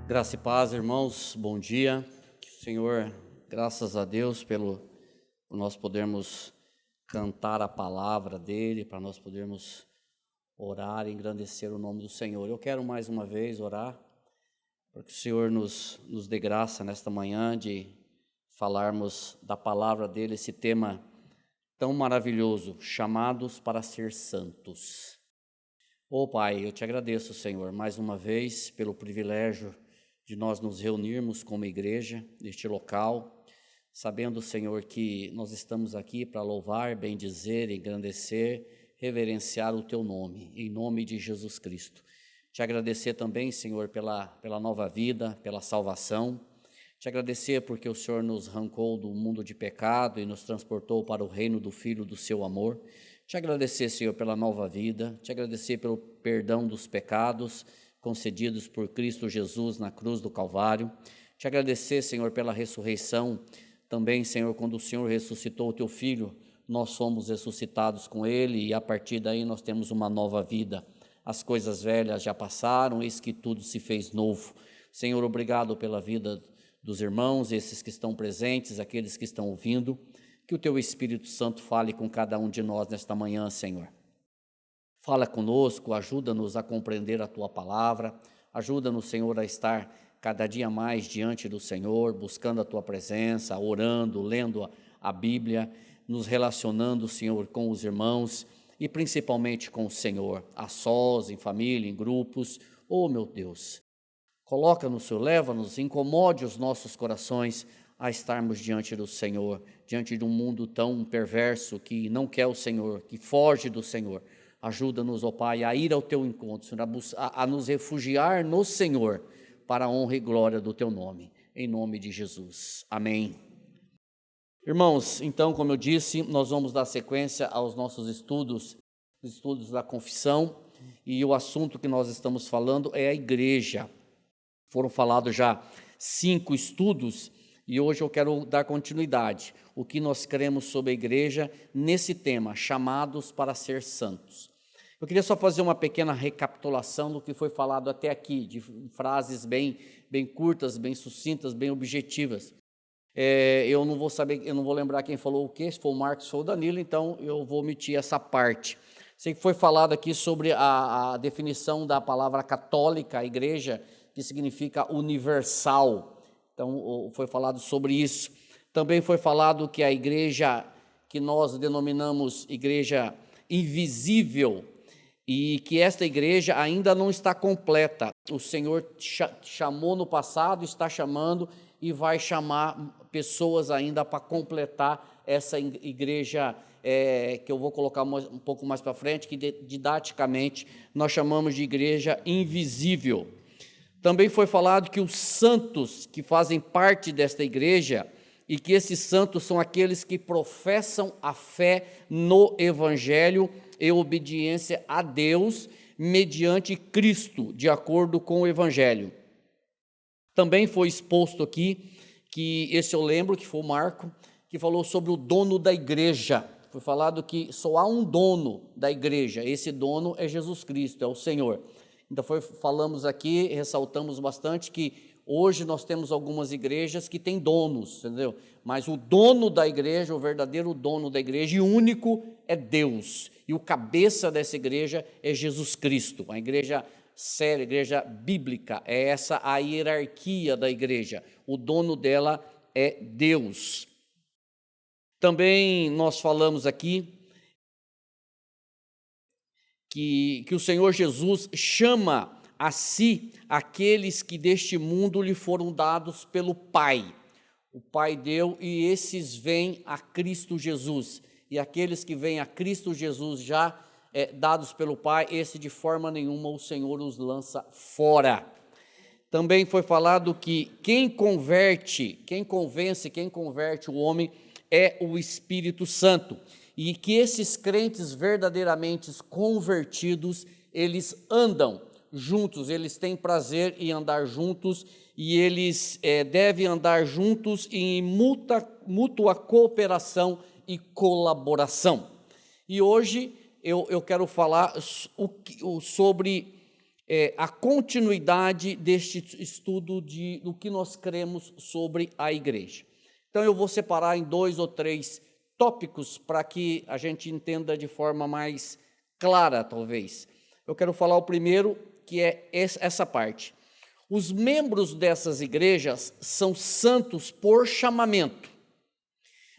Graça e paz, irmãos, bom dia. Que o Senhor, graças a Deus por nós podermos cantar a palavra dEle, para nós podermos orar e engrandecer o nome do Senhor. Eu quero mais uma vez orar, para que o Senhor nos dê graça nesta manhã de falarmos da palavra dEle, esse tema tão maravilhoso, chamados para ser santos. Pai, eu te agradeço, Senhor, mais uma vez pelo privilégio de nós nos reunirmos como igreja neste local, sabendo, Senhor, que nós estamos aqui para louvar, bendizer, engrandecer, reverenciar o Teu nome, em nome de Jesus Cristo. Te agradecer também, Senhor, pela nova vida, pela salvação. Te agradecer porque o Senhor nos arrancou do mundo de pecado e nos transportou para o reino do Filho do Seu amor. Te agradecer, Senhor, pela nova vida. Te agradecer pelo perdão dos pecados concedidos por Cristo Jesus na cruz do Calvário. Te agradecer, Senhor, pela ressurreição. Também, Senhor, quando o Senhor ressuscitou o Teu Filho, nós fomos ressuscitados com Ele e a partir daí nós temos uma nova vida. As coisas velhas já passaram, eis que tudo se fez novo. Senhor, obrigado pela vida dos irmãos, esses que estão presentes, aqueles que estão ouvindo. Que o Teu Espírito Santo fale com cada um de nós nesta manhã, Senhor. Fala conosco, ajuda-nos a compreender a Tua palavra, ajuda-nos, Senhor, a estar cada dia mais diante do Senhor, buscando a Tua presença, orando, lendo a Bíblia, nos relacionando, Senhor, com os irmãos e principalmente com o Senhor, a sós, em família, em grupos. Meu Deus, coloca-nos, Senhor, leva-nos, incomode os nossos corações a estarmos diante do Senhor, diante de um mundo tão perverso que não quer o Senhor, que foge do Senhor. Ajuda-nos, Pai, a ir ao Teu encontro, Senhor, a nos refugiar no Senhor, para a honra e glória do Teu nome, em nome de Jesus. Amém. Irmãos, então, como eu disse, nós vamos dar sequência aos nossos estudos da confissão, e o assunto que nós estamos falando é a igreja. Foram falados já 5 estudos, e hoje eu quero dar continuidade. O que nós cremos sobre a igreja nesse tema, chamados para ser santos. Eu queria só fazer uma pequena recapitulação do que foi falado até aqui, de frases bem curtas, bem sucintas, bem objetivas. Eu não vou lembrar quem falou o quê, se foi o Marcos ou o Danilo, então eu vou omitir essa parte. Sei que foi falado aqui sobre a definição da palavra católica, a igreja, que significa universal. Então, foi falado sobre isso. Também foi falado que a igreja, que nós denominamos igreja invisível, e que esta igreja ainda não está completa. O Senhor chamou no passado, está chamando e vai chamar pessoas ainda para completar essa igreja, que eu vou colocar um pouco mais para frente, que didaticamente nós chamamos de igreja invisível. Também foi falado que os santos que fazem parte desta igreja, e que esses santos são aqueles que professam a fé no Evangelho e obediência a Deus mediante Cristo, de acordo com o Evangelho. Também foi exposto aqui, que esse eu lembro, que foi o Marco, que falou sobre o dono da igreja. Foi falado que só há um dono da igreja, esse dono é Jesus Cristo, é o Senhor. Então falamos aqui, ressaltamos bastante que hoje nós temos algumas igrejas que têm donos, entendeu? Mas o dono da igreja, o verdadeiro dono da igreja e único é Deus. E o cabeça dessa igreja é Jesus Cristo. A igreja séria, a igreja bíblica, é essa a hierarquia da igreja. O dono dela é Deus. Também nós falamos aqui que o Senhor Jesus chama a si aqueles que deste mundo lhe foram dados pelo Pai. O Pai deu e esses vêm a Cristo Jesus. E aqueles que vêm a Cristo Jesus já dados pelo Pai, esse de forma nenhuma o Senhor os lança fora. Também foi falado que quem convence o homem é o Espírito Santo. E que esses crentes verdadeiramente convertidos, eles andam juntos, eles têm prazer em andar juntos e eles devem andar juntos em mútua cooperação e colaboração. E hoje eu quero falar sobre a continuidade deste estudo do que nós cremos sobre a igreja. Então eu vou separar em 2 ou 3 tópicos para que a gente entenda de forma mais clara, talvez. Eu quero falar o primeiro, que é essa parte. Os membros dessas igrejas são santos por chamamento,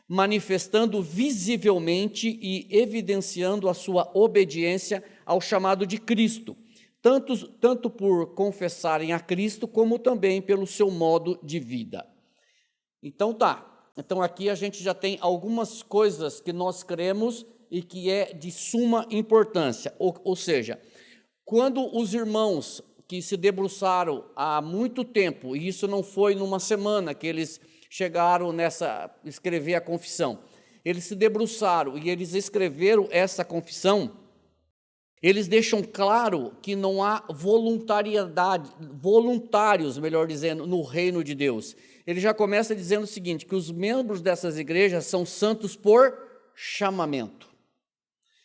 manifestando visivelmente e evidenciando a sua obediência ao chamado de Cristo, tanto por confessarem a Cristo, como também pelo seu modo de vida. Então aqui a gente já tem algumas coisas que nós cremos e que é de suma importância, ou seja, quando os irmãos que se debruçaram há muito tempo, e isso não foi numa semana que eles chegaram escrever a confissão, eles se debruçaram e eles escreveram essa confissão, eles deixam claro que não há voluntários, melhor dizendo, no reino de Deus. Ele já começa dizendo o seguinte, que os membros dessas igrejas são santos por chamamento.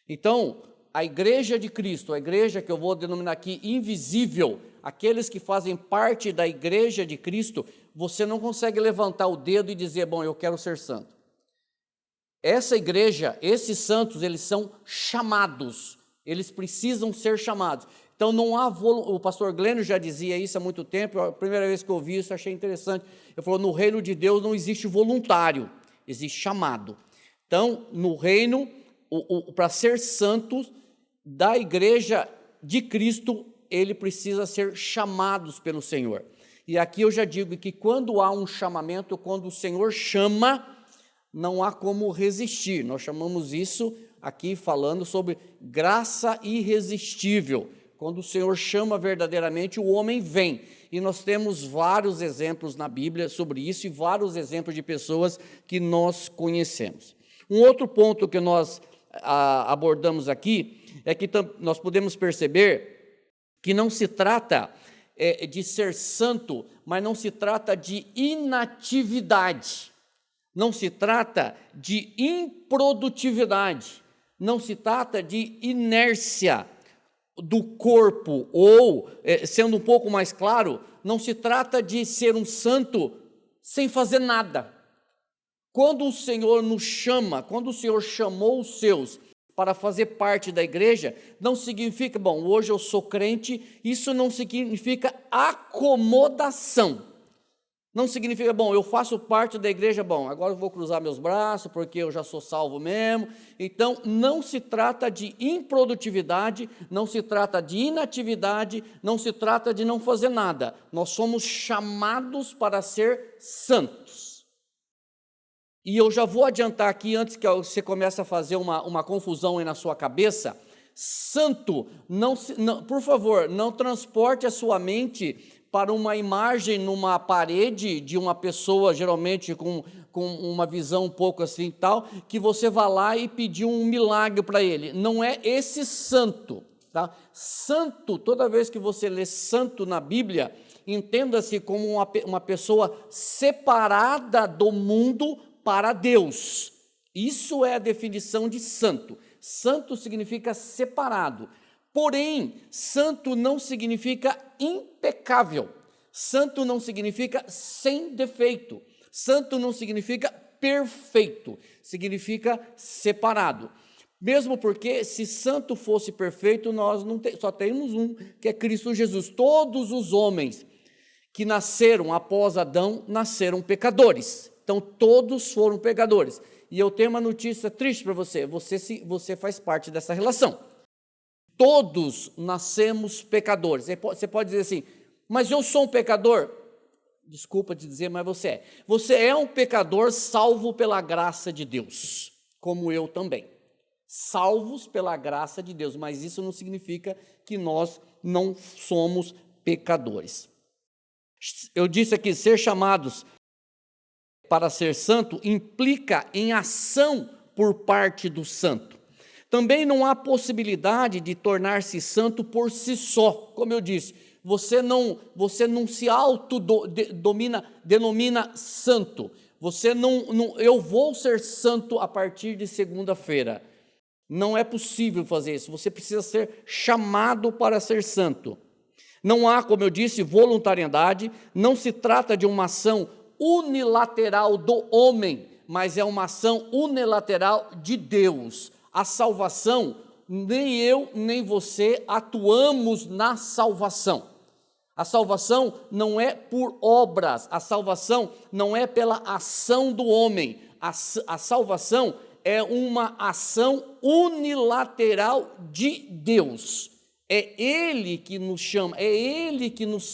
Então, a igreja de Cristo, a igreja que eu vou denominar aqui invisível, aqueles que fazem parte da igreja de Cristo, você não consegue levantar o dedo e dizer, bom, eu quero ser santo. Essa igreja, esses santos, eles são chamados, eles precisam ser chamados. Então não há, o pastor Glênio já dizia isso há muito tempo, a primeira vez que eu ouvi isso, achei interessante. Ele falou, no reino de Deus não existe voluntário, existe chamado. Então, no reino, para ser santo da igreja de Cristo, ele precisa ser chamados pelo Senhor. E aqui eu já digo que quando há um chamamento, quando o Senhor chama, não há como resistir. Nós chamamos isso aqui falando sobre graça irresistível. Quando o Senhor chama verdadeiramente, o homem vem. E nós temos vários exemplos na Bíblia sobre isso e vários exemplos de pessoas que nós conhecemos. Um outro ponto que nós abordamos aqui é que nós podemos perceber que não se trata de ser santo, mas não se trata de inatividade, não se trata de improdutividade, não se trata de inércia do corpo, ou, sendo um pouco mais claro, não se trata de ser um santo sem fazer nada. Quando o Senhor nos chama, quando o Senhor chamou os seus para fazer parte da igreja, não significa, bom, hoje eu sou crente, isso não significa acomodação. Não significa, bom, eu faço parte da igreja, bom, agora eu vou cruzar meus braços porque eu já sou salvo mesmo. Então, não se trata de improdutividade, não se trata de inatividade, não se trata de não fazer nada. Nós somos chamados para ser santos. E eu já vou adiantar aqui, antes que você comece a fazer uma confusão aí na sua cabeça, santo, por favor, não transporte a sua mente para uma imagem numa parede de uma pessoa, geralmente com uma visão um pouco assim tal, que você vá lá e pedir um milagre para ele. Não é esse santo, tá? Santo, toda vez que você lê santo na Bíblia, entenda-se como uma pessoa separada do mundo para Deus. Isso é a definição de santo. Santo significa separado. Porém, santo não significa impecável. Santo não significa sem defeito. Santo não significa perfeito. Significa separado. Mesmo porque, se santo fosse perfeito, nós só temos um, que é Cristo Jesus. Todos os homens que nasceram após Adão, nasceram pecadores. Então, todos foram pecadores. E eu tenho uma notícia triste para você. Você faz parte dessa relação. Todos nascemos pecadores. Você pode dizer assim, mas eu sou um pecador? Desculpa te dizer, mas você é. Você é um pecador salvo pela graça de Deus, como eu também. Salvos pela graça de Deus, mas isso não significa que nós não somos pecadores. Eu disse aqui, ser chamados para ser santo implica em ação por parte do santo. Também não há possibilidade de tornar-se santo por si só. Como eu disse, você não se denomina santo. Você não, eu vou ser santo a partir de segunda-feira. Não é possível fazer isso. Você precisa ser chamado para ser santo. Não há, como eu disse, voluntariedade, não se trata de uma ação unilateral do homem, mas é uma ação unilateral de Deus. A salvação, nem eu nem você atuamos na salvação. A salvação não é por obras, a salvação não é pela ação do homem, a salvação é uma ação unilateral de Deus. É Ele que nos chama, é Ele que nos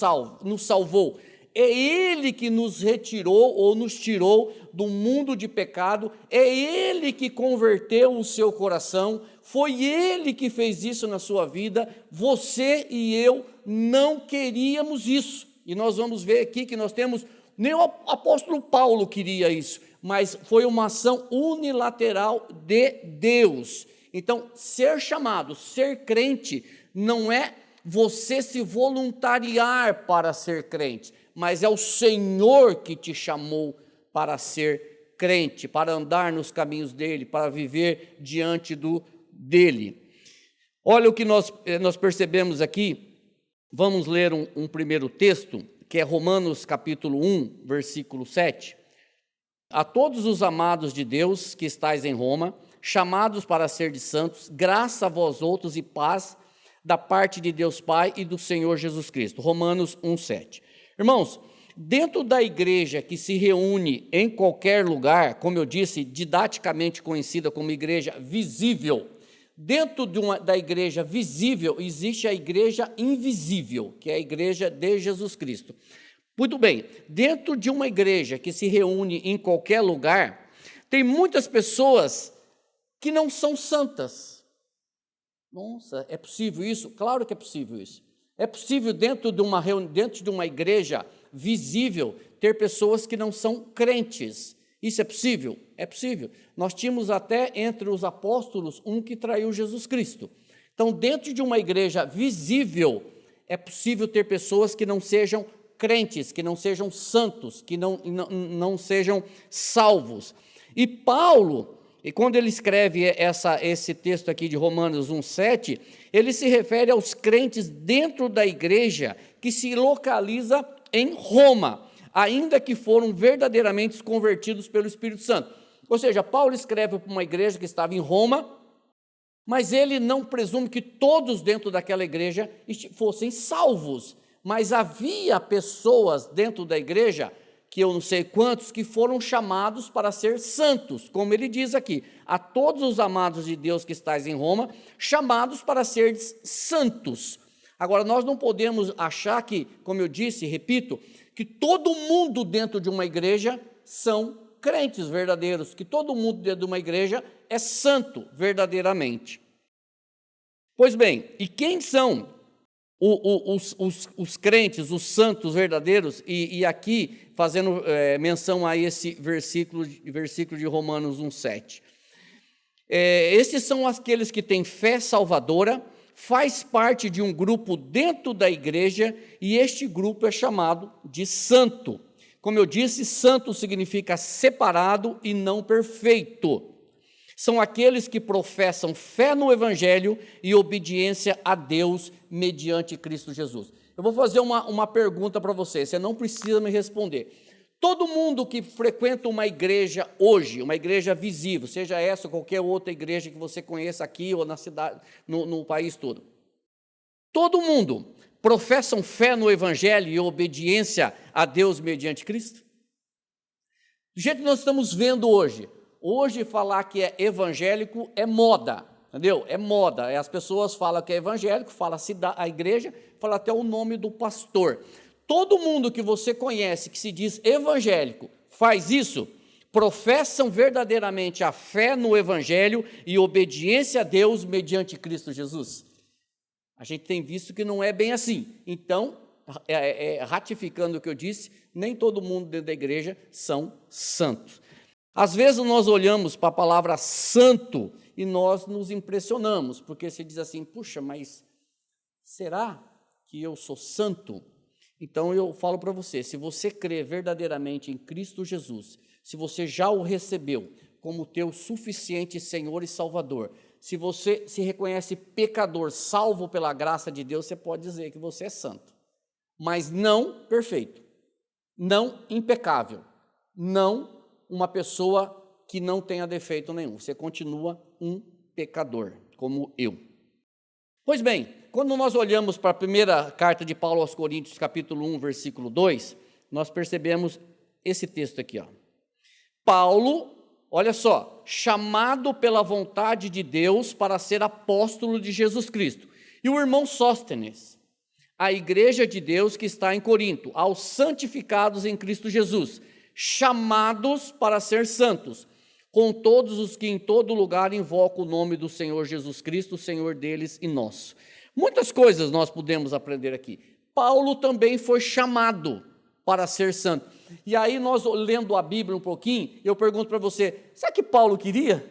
salvou, é Ele que nos retirou ou nos tirou do mundo de pecado, é Ele que converteu o seu coração, foi Ele que fez isso na sua vida. Você e eu não queríamos isso, e nós vamos ver aqui que nós temos, nem o apóstolo Paulo queria isso, mas foi uma ação unilateral de Deus. Então, ser chamado, ser crente, não é você se voluntariar para ser crente, mas é o Senhor que te chamou para ser crente, para andar nos caminhos dele, para viver diante dele. Olha o que nós percebemos aqui. Vamos ler um primeiro texto, que é Romanos capítulo 1, versículo 7. A todos os amados de Deus que estáis em Roma, chamados para ser de santos, graça a vós outros e paz da parte de Deus Pai e do Senhor Jesus Cristo. Romanos 1, 7. Irmãos, dentro da igreja que se reúne em qualquer lugar, como eu disse, didaticamente conhecida como igreja visível, dentro da igreja visível existe a igreja invisível, que é a igreja de Jesus Cristo. Muito bem, dentro de uma igreja que se reúne em qualquer lugar, tem muitas pessoas que não são santas. Nossa, é possível isso? Claro que é possível isso. É possível dentro de uma igreja visível ter pessoas que não são crentes. Isso é possível? É possível. Nós tínhamos até entre os apóstolos um que traiu Jesus Cristo. Então, dentro de uma igreja visível, é possível ter pessoas que não sejam crentes, que não sejam santos, que não sejam salvos. E Paulo, quando ele escreve esse texto aqui de Romanos 1,7, ele se refere aos crentes dentro da igreja que se localiza em Roma, ainda que foram verdadeiramente convertidos pelo Espírito Santo. Ou seja, Paulo escreve para uma igreja que estava em Roma, mas ele não presume que todos dentro daquela igreja fossem salvos. Mas havia pessoas dentro da igreja, que eu não sei quantos, que foram chamados para ser santos, como ele diz aqui, a todos os amados de Deus que estáis em Roma, chamados para ser santos. Agora, nós não podemos achar que, como eu disse, repito, que todo mundo dentro de uma igreja são crentes verdadeiros, que todo mundo dentro de uma igreja é santo verdadeiramente. Pois bem, e quem são os crentes, os santos verdadeiros? E aqui, fazendo menção a esse versículo de Romanos 1,7. Esses são aqueles que têm fé salvadora, faz parte de um grupo dentro da igreja, e este grupo é chamado de santo. Como eu disse, santo significa separado e não perfeito. São aqueles que professam fé no Evangelho e obediência a Deus mediante Cristo Jesus. Eu vou fazer uma pergunta para você não precisa me responder. Todo mundo que frequenta uma igreja hoje, uma igreja visível, seja essa ou qualquer outra igreja que você conheça aqui ou na cidade, no país todo, todo mundo professam fé no Evangelho e obediência a Deus mediante Cristo? Do jeito que nós estamos vendo hoje, falar que é evangélico é moda, entendeu? É moda, as pessoas falam que é evangélico, fala a igreja, fala até o nome do pastor. Todo mundo que você conhece que se diz evangélico faz isso, professam verdadeiramente a fé no Evangelho e obediência a Deus mediante Cristo Jesus? A gente tem visto que não é bem assim. Então, ratificando o que eu disse, nem todo mundo dentro da igreja são santos. Às vezes nós olhamos para a palavra santo e nós nos impressionamos, porque se diz assim, puxa, mas será que eu sou santo? Então eu falo para você, se você crê verdadeiramente em Cristo Jesus, se você já o recebeu como teu suficiente Senhor e Salvador, se você se reconhece pecador, salvo pela graça de Deus, você pode dizer que você é santo. mas não perfeito, não impecável, não uma pessoa que não tenha defeito nenhum. Você continua um pecador, como eu. Pois bem, quando nós olhamos para a primeira carta de Paulo aos Coríntios, capítulo 1, versículo 2, nós percebemos esse texto aqui, ó. Paulo, olha só, chamado pela vontade de Deus para ser apóstolo de Jesus Cristo. E o irmão Sóstenes, a igreja de Deus que está em Corinto, aos santificados em Cristo Jesus, chamados para ser santos, com todos os que em todo lugar invocam o nome do Senhor Jesus Cristo, o Senhor deles e nosso. Muitas coisas nós podemos aprender aqui. Paulo também foi chamado para ser santo. E aí nós, lendo a Bíblia um pouquinho, eu pergunto para você, sabe que Paulo queria?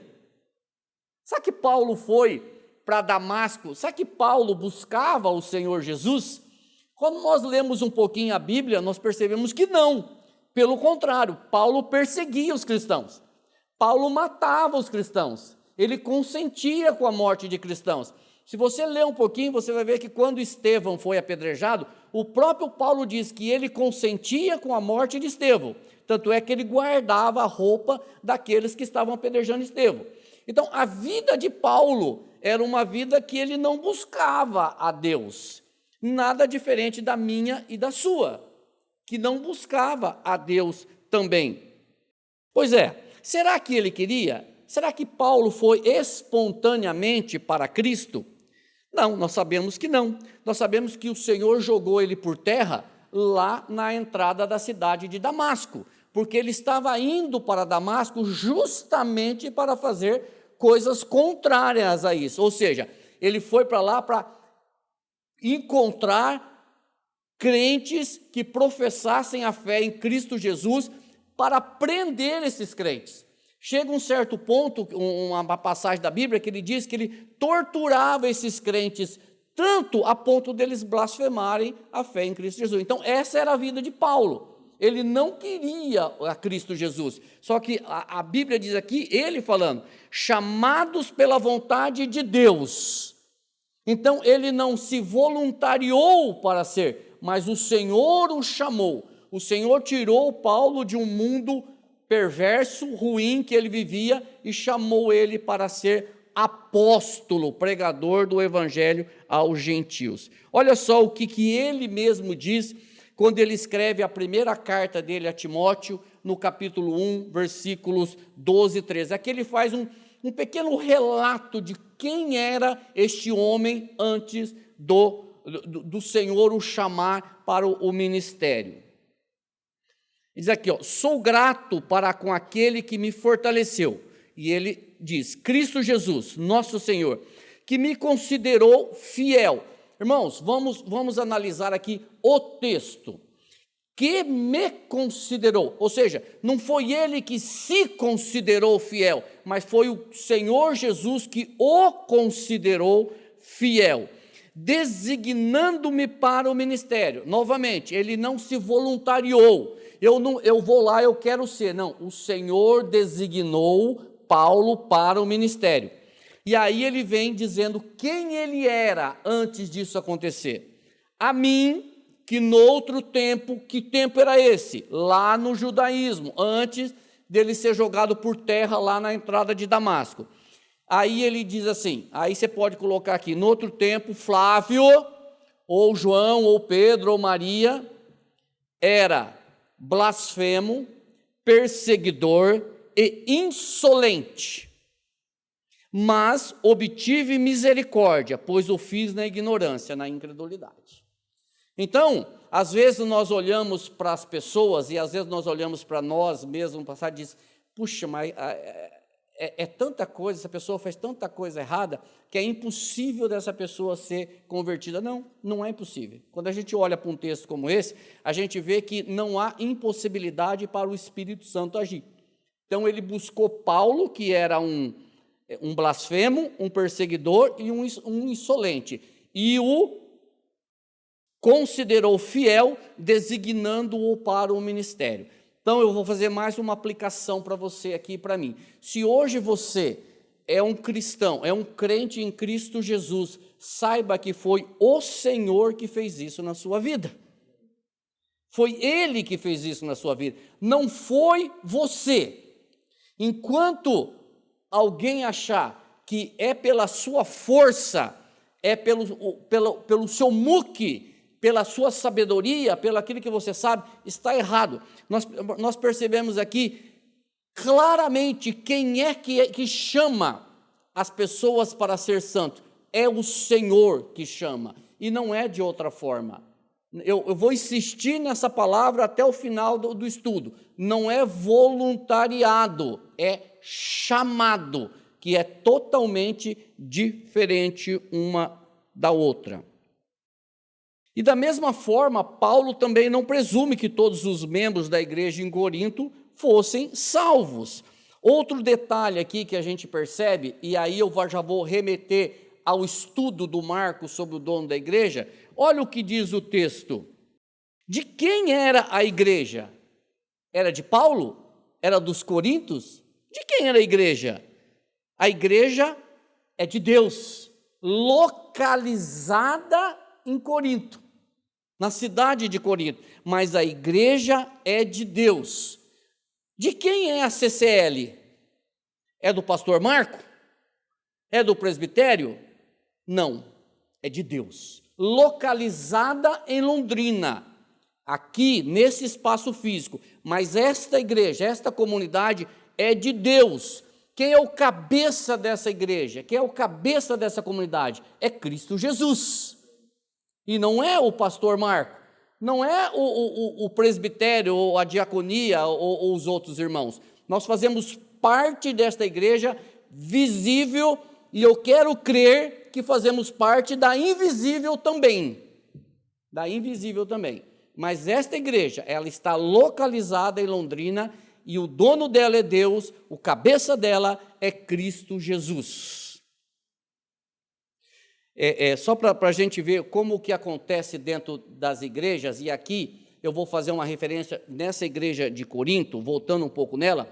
Sabe que Paulo foi para Damasco? Sabe que Paulo buscava o Senhor Jesus? Quando nós lemos um pouquinho a Bíblia, nós percebemos que não. Pelo contrário, Paulo perseguia os cristãos. Paulo matava os cristãos. Ele consentia com a morte de cristãos. Se você ler um pouquinho, você vai ver que quando Estevão foi apedrejado, o próprio Paulo diz que ele consentia com a morte de Estevão. Tanto é que ele guardava a roupa daqueles que estavam apedrejando Estevão. Então, a vida de Paulo era uma vida que ele não buscava a Deus. Nada diferente da minha e da sua, que não buscava a Deus também. Pois é, será que ele queria? Será que Paulo foi espontaneamente para Cristo? Não, nós sabemos que não. Nós sabemos que o Senhor jogou ele por terra lá na entrada da cidade de Damasco, porque ele estava indo para Damasco justamente para fazer coisas contrárias a isso. Ou seja, ele foi para lá para encontrar crentes que professassem a fé em Cristo Jesus, para prender esses crentes. Chega um certo ponto, uma passagem da Bíblia, que ele diz que ele torturava esses crentes, tanto a ponto deles blasfemarem a fé em Cristo Jesus. Então, essa era a vida de Paulo. Ele não queria a Cristo Jesus. Só que a Bíblia diz aqui, ele falando, chamados pela vontade de Deus. Então, ele não se voluntariou para ser, mas o Senhor o chamou. O Senhor tirou Paulo de um mundo perverso, ruim que ele vivia e chamou ele para ser apóstolo, pregador do evangelho aos gentios. Olha só o que ele mesmo diz quando ele escreve a primeira carta dele a Timóteo, no capítulo 1, versículos 12 e 13. Aqui ele faz um pequeno relato de quem era este homem antes do Senhor o chamar para o ministério. Diz aqui, ó, sou grato para com aquele que me fortaleceu. E ele diz, Cristo Jesus, nosso Senhor, que me considerou fiel. Irmãos, vamos analisar aqui o texto. Que me considerou, ou seja, não foi ele que se considerou fiel, mas foi o Senhor Jesus que o considerou fiel, designando-me para o ministério. Novamente, ele não se voluntariou. Eu vou lá, eu quero ser. Não, o Senhor designou Paulo para o ministério. E aí ele vem dizendo quem ele era antes disso acontecer. A mim, que noutro tempo, que tempo era esse? Lá no judaísmo, antes dele ser jogado por terra lá na entrada de Damasco. Aí ele diz assim, aí você pode colocar aqui, no outro tempo, Flávio, ou João, ou Pedro, ou Maria, era blasfemo, perseguidor e insolente. Mas obtive misericórdia, pois o fiz na ignorância, na incredulidade. Então, às vezes nós olhamos para as pessoas e às vezes nós olhamos para nós mesmos no passado e diz, puxa, mas é tanta coisa, essa pessoa fez tanta coisa errada que é impossível dessa pessoa ser convertida. Não, não é impossível. Quando a gente olha para um texto como esse, a gente vê que não há impossibilidade para o Espírito Santo agir. Então ele buscou Paulo, que era um blasfemo, um perseguidor e um insolente, e o considerou fiel, designando-o para o ministério. Então eu vou fazer mais uma aplicação para você aqui e para mim. Se hoje você é um cristão, é um crente em Cristo Jesus, saiba que foi o Senhor que fez isso na sua vida. Foi Ele que fez isso na sua vida, não foi você. Enquanto alguém achar que é pela sua força, é pelo seu muque, pela sua sabedoria, pelo aquilo que você sabe, está errado. Nós percebemos aqui claramente quem é que chama as pessoas para ser santo. É o Senhor que chama, e não é de outra forma. Eu vou insistir nessa palavra até o final do estudo. Não é voluntariado, é chamado, que é totalmente diferente uma da outra. E da mesma forma, Paulo também não presume que todos os membros da igreja em Corinto fossem salvos. Outro detalhe aqui que a gente percebe, e aí eu já vou remeter ao estudo do Marcos sobre o dono da igreja. Olha o que diz o texto. De quem era a igreja? Era de Paulo? Era dos coríntios? De quem era a igreja? A igreja é de Deus, localizada em Corinto, na cidade de Corinto, mas a igreja é de Deus. De quem é a CCL? É do pastor Marco? É do presbitério? Não, é de Deus, localizada em Londrina, aqui nesse espaço físico, mas esta igreja, esta comunidade é de Deus. Quem é o cabeça dessa igreja? Quem é o cabeça dessa comunidade? É Cristo Jesus, e não é o pastor Marco, não é o presbitério, ou a diaconia, ou os outros irmãos. Nós fazemos parte desta igreja visível, e eu quero crer que fazemos parte da invisível também, mas esta igreja, ela está localizada em Londrina, e o dono dela é Deus, o cabeça dela é Cristo Jesus. Só para a gente ver como que acontece dentro das igrejas, e aqui eu vou fazer uma referência nessa igreja de Corinto, voltando um pouco nela,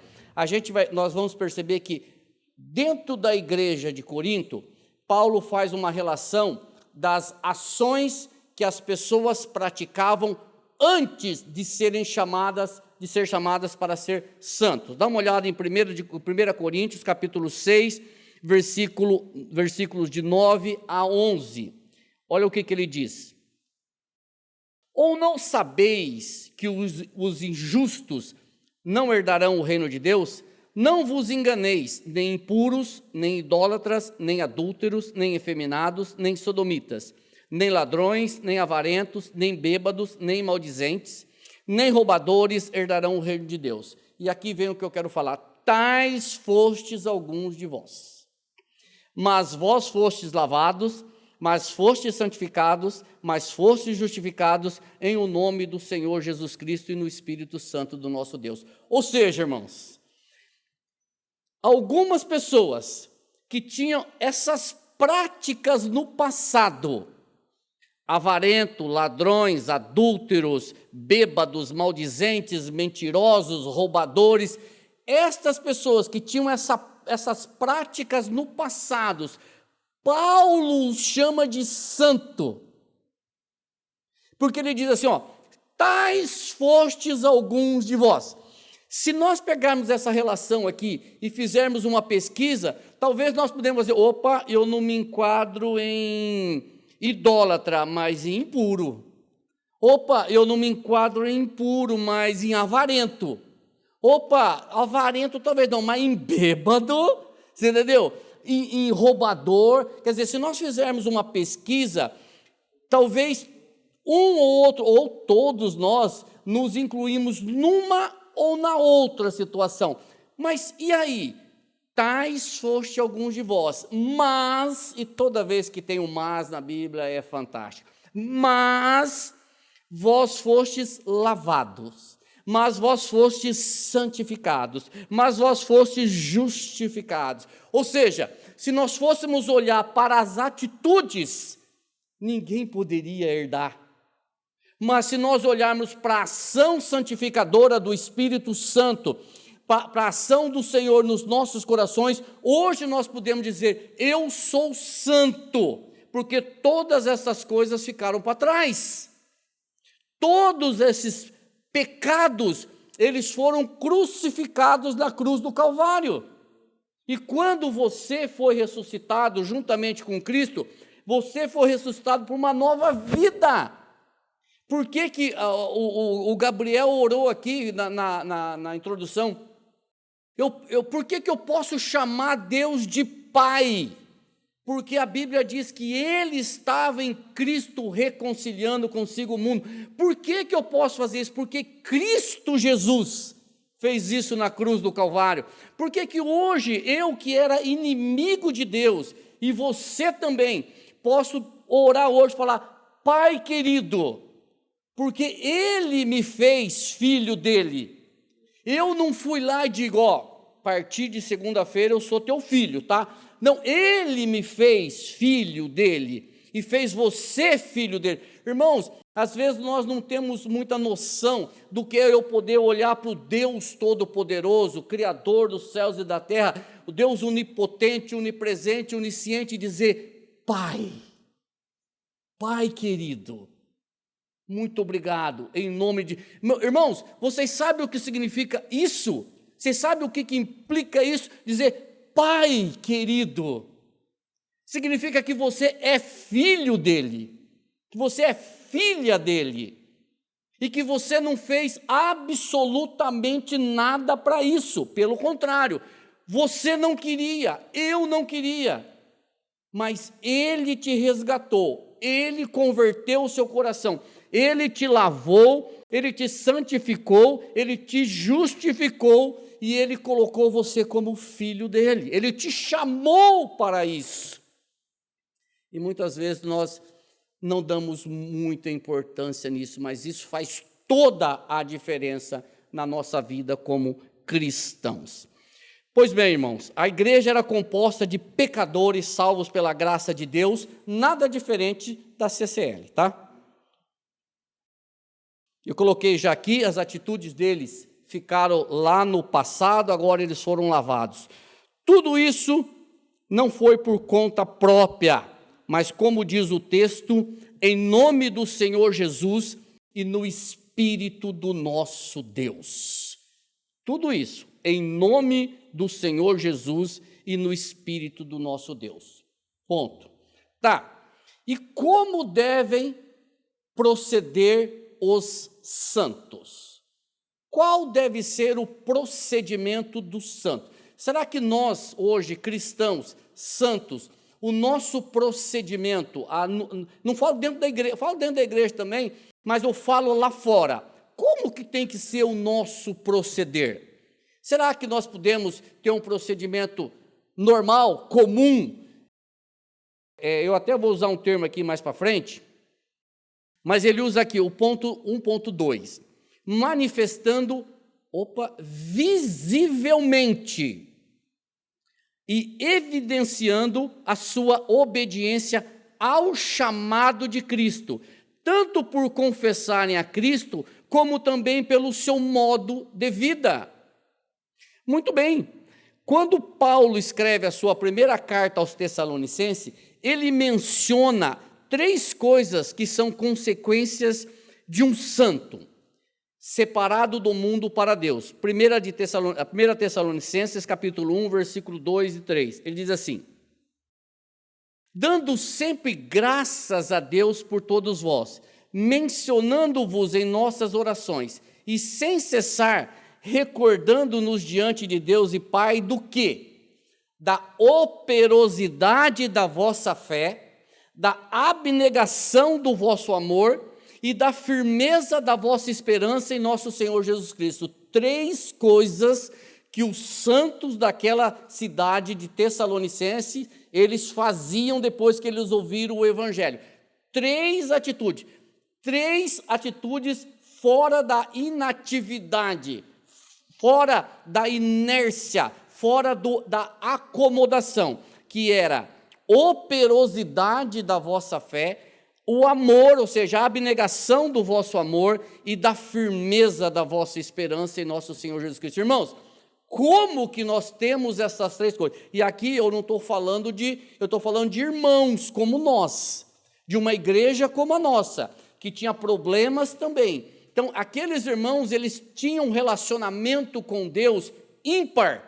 nós vamos perceber que dentro da igreja de Corinto, Paulo faz uma relação das ações que as pessoas praticavam antes de ser chamadas para ser santos. Dá uma olhada em 1 Coríntios, capítulo 6, versículos de 9 a 11. Olha o que ele diz. Ou não sabeis que os injustos não herdarão o reino de Deus? Não vos enganeis, nem impuros, nem idólatras, nem adúlteros, nem efeminados, nem sodomitas, nem ladrões, nem avarentos, nem bêbados, nem maldizentes, nem roubadores herdarão o reino de Deus. E aqui vem o que eu quero falar. Tais fostes alguns de vós. Mas vós fostes lavados, mas fostes santificados, mas fostes justificados em o nome do Senhor Jesus Cristo e no Espírito Santo do nosso Deus. Ou seja, irmãos, algumas pessoas que tinham essas práticas no passado, avarento, ladrões, adúlteros, bêbados, maldizentes, mentirosos, roubadores, estas pessoas que tinham essas práticas no passado, Paulo os chama de santo, porque ele diz assim, tais fostes alguns de vós. Se nós pegarmos essa relação aqui e fizermos uma pesquisa, talvez nós podemos dizer, opa, eu não me enquadro em idólatra, mas em impuro. Opa, eu não me enquadro em impuro, mas em avarento. Opa, avarento talvez não, mas em bêbado, você entendeu? Em roubador. Quer dizer, se nós fizermos uma pesquisa, talvez um ou outro, ou todos nós, nos incluímos numa ou na outra situação. Mas e aí? Tais foste alguns de vós, mas, e toda vez que tem um mas na Bíblia é fantástico, mas vós fostes lavados, mas vós fostes santificados, mas vós fostes justificados. Ou seja, se nós fôssemos olhar para as atitudes, ninguém poderia herdar. Mas se nós olharmos para a ação santificadora do Espírito Santo, para a ação do Senhor nos nossos corações, hoje nós podemos dizer, eu sou santo, porque todas essas coisas ficaram para trás. todos esses pecados, eles foram crucificados na cruz do Calvário. E quando você foi ressuscitado juntamente com Cristo, você foi ressuscitado por uma nova vida. Por que o Gabriel orou aqui na introdução? Por que eu posso chamar Deus de Pai? Porque a Bíblia diz que Ele estava em Cristo reconciliando consigo o mundo. Por que eu posso fazer isso? Porque Cristo Jesus fez isso na cruz do Calvário. Por que hoje, eu que era inimigo de Deus, e você também, posso orar hoje e falar, Pai querido, porque Ele me fez filho dEle. Eu não fui lá e digo, a partir de segunda-feira eu sou teu filho, tá? Não, Ele me fez filho dEle, e fez você filho dEle. Irmãos, às vezes nós não temos muita noção do que é eu poder olhar para o Deus Todo-Poderoso, Criador dos céus e da terra, o Deus onipotente, onipresente, onisciente, e dizer, Pai, Pai querido, muito obrigado, em nome de... Irmãos, vocês sabem o que significa isso? Vocês sabem o que implica isso? Dizer, Pai querido, significa que você é filho dEle, que você é filha dEle, e que você não fez absolutamente nada para isso, pelo contrário, você não queria, eu não queria, mas Ele te resgatou, Ele converteu o seu coração, Ele te lavou, Ele te santificou, Ele te justificou, e Ele colocou você como filho dEle, Ele te chamou para isso. E muitas vezes nós não damos muita importância nisso, mas isso faz toda a diferença na nossa vida como cristãos. Pois bem, irmãos, a igreja era composta de pecadores salvos pela graça de Deus, nada diferente da CCL, tá? Eu coloquei já aqui, as atitudes deles ficaram lá no passado, agora eles foram lavados. Tudo isso não foi por conta própria, mas como diz o texto, em nome do Senhor Jesus e no Espírito do nosso Deus. Tudo isso em nome do Senhor Jesus e no Espírito do nosso Deus. Ponto. Tá. E como devem proceder os santos? Qual deve ser o procedimento dos santos? Será que nós, hoje, cristãos, santos, o nosso procedimento, não falo dentro da igreja, falo dentro da igreja também, mas eu falo lá fora. Como que tem que ser o nosso proceder? Será que nós podemos ter um procedimento normal, comum? Eu até vou usar um termo aqui mais para frente, mas ele usa aqui o ponto 1.2, manifestando, visivelmente e evidenciando a sua obediência ao chamado de Cristo, tanto por confessarem a Cristo, como também pelo seu modo de vida. Muito bem, quando Paulo escreve a sua primeira carta aos Tessalonicenses, ele menciona 3 coisas que são consequências de um santo, separado do mundo para Deus. 1 Tessalonicenses, capítulo 1, versículo 2 e 3. Ele diz assim: dando sempre graças a Deus por todos vós, mencionando-vos em nossas orações, e sem cessar, recordando-nos diante de Deus e Pai do quê? Da operosidade da vossa fé, da abnegação do vosso amor e da firmeza da vossa esperança em nosso Senhor Jesus Cristo. 3 coisas que os santos daquela cidade de Tessalonicense, eles faziam depois que eles ouviram o Evangelho. 3 atitudes fora da inatividade, fora da inércia, fora da acomodação, que era operosidade da vossa fé, o amor, ou seja, a abnegação do vosso amor e da firmeza da vossa esperança em nosso Senhor Jesus Cristo. Irmãos, como que nós temos essas 3 coisas? E aqui eu não estou falando eu estou falando de irmãos como nós, de uma igreja como a nossa, que tinha problemas também. Então, aqueles irmãos, eles tinham um relacionamento com Deus ímpar.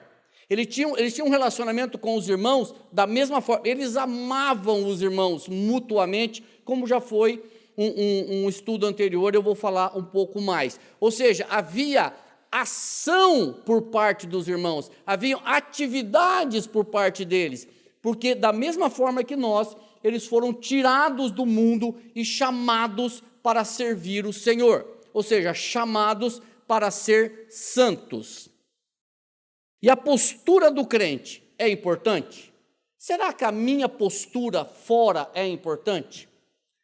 Eles tinham um relacionamento com os irmãos da mesma forma. Eles amavam os irmãos mutuamente, como já foi um estudo anterior, eu vou falar um pouco mais. Ou seja, havia ação por parte dos irmãos, haviam atividades por parte deles, porque da mesma forma que nós, eles foram tirados do mundo e chamados para servir o Senhor, ou seja, chamados para ser santos. E a postura do crente é importante? Será que a minha postura fora é importante?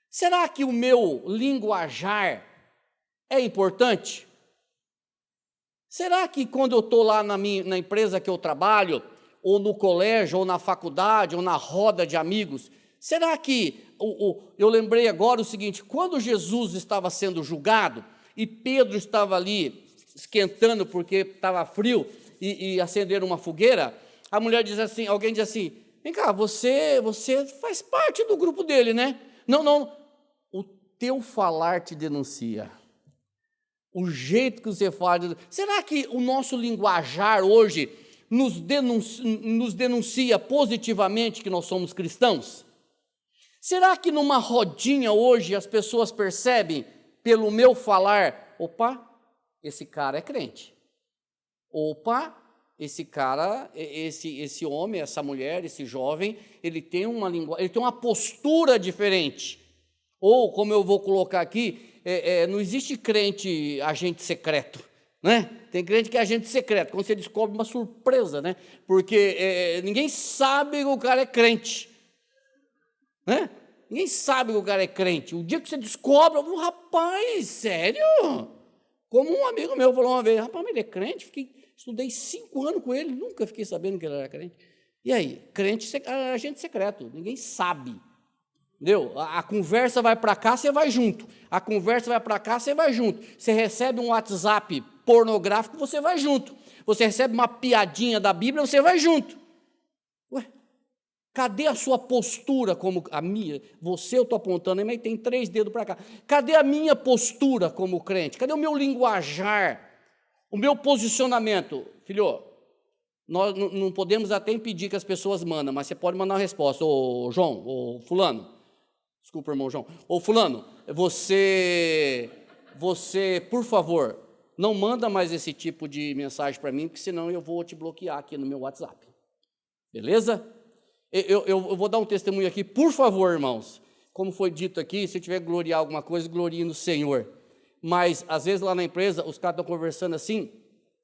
Será que o meu linguajar é importante? Será que quando eu estou lá na empresa que eu trabalho, ou no colégio, ou na faculdade, ou na roda de amigos, será que, eu lembrei agora o seguinte, quando Jesus estava sendo julgado, e Pedro estava ali esquentando porque estava frio, e acenderam uma fogueira, a mulher diz assim, alguém diz assim, vem cá, você faz parte do grupo dele, né? Não, o teu falar te denuncia. O jeito que você fala, será que o nosso linguajar hoje nos denuncia positivamente que nós somos cristãos? Será que numa rodinha hoje as pessoas percebem pelo meu falar, opa, esse cara é crente. Opa, esse cara, esse homem, essa mulher, esse jovem, ele tem uma linguagem, ele tem uma postura diferente. Ou, como eu vou colocar aqui, não existe crente agente secreto, né? Tem crente que é agente secreto, quando você descobre uma surpresa, né? Porque ninguém sabe que o cara é crente, né? Ninguém sabe que o cara é crente. O dia que você descobre, rapaz, sério? Como um amigo meu falou uma vez, rapaz, mas ele é crente? Estudei 5 anos com ele, nunca fiquei sabendo que ele era crente. E aí, crente, agente secreto, ninguém sabe. Entendeu? A conversa vai para cá, você vai junto. A conversa vai para cá, você vai junto. Você recebe um WhatsApp pornográfico, você vai junto. Você recebe uma piadinha da Bíblia, você vai junto. Ué, cadê a sua postura como a minha? Você eu estou apontando, mas tem 3 dedos para cá. Cadê a minha postura como crente? Cadê o meu linguajar? O meu posicionamento? Filho, nós não podemos até impedir que as pessoas mandem, mas você pode mandar uma resposta. Ô João, ô fulano, desculpa, irmão João. Ô fulano, você, por favor, não manda mais esse tipo de mensagem para mim, porque senão eu vou te bloquear aqui no meu WhatsApp. Beleza? Eu vou dar um testemunho aqui, por favor, irmãos. Como foi dito aqui, se tiver que gloriar alguma coisa, glorie no Senhor. Mas, às vezes, lá na empresa, os caras estão conversando assim,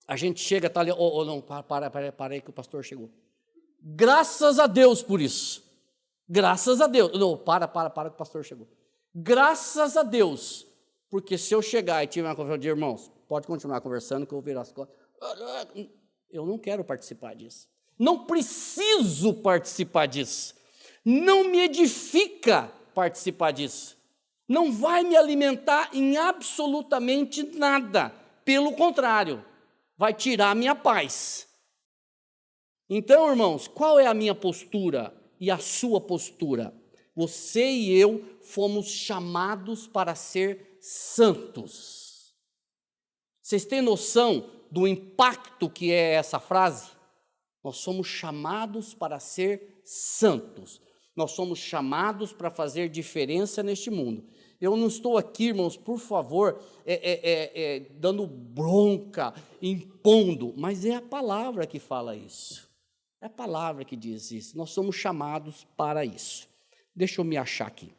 a gente chega, está ali, não, para aí que o pastor chegou. Graças a Deus por isso. Graças a Deus. Não, para que o pastor chegou. Graças a Deus, porque se eu chegar e tiver uma conversa de irmãos, pode continuar conversando que eu vou virar as costas. Eu não quero participar disso. Não preciso participar disso. Não me edifica participar disso. Não vai me alimentar em absolutamente nada. Pelo contrário, vai tirar a minha paz. Então, irmãos, qual é a minha postura e a sua postura? Você e eu fomos chamados para ser santos. Vocês têm noção do impacto que é essa frase? Nós somos chamados para ser santos. Nós somos chamados para fazer diferença neste mundo. Eu não estou aqui, irmãos, por favor, dando bronca, impondo, mas é a palavra que fala isso. É a palavra que diz isso. Nós somos chamados para isso. Deixa eu me achar aqui.